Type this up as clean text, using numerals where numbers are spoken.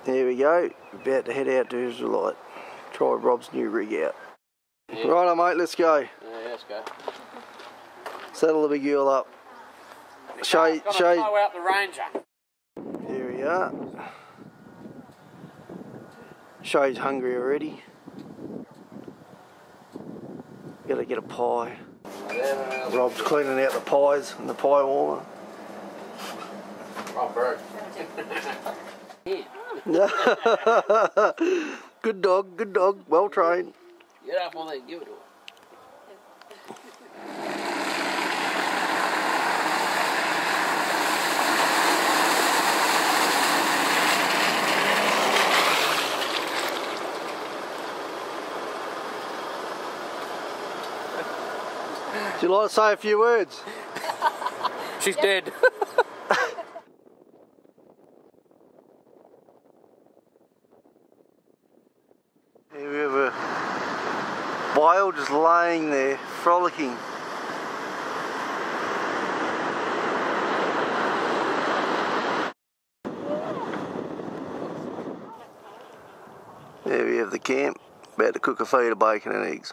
There we go, about to head out to Israelite. Try Rob's new rig out. Yeah. Righto mate, let's go. Yeah, let's go. Saddle the big girl up. Show out the Ranger. There we are. Shay's hungry already. Gotta get a pie. Rob's cleaning out the pies and the pie warmer. Oh, bro. Good dog, well trained. Get up on that and give it to her. Would you like to say a few words? She's dead. Here we have a whale just laying there, frolicking. There we have the camp, about to cook a feed of bacon and eggs.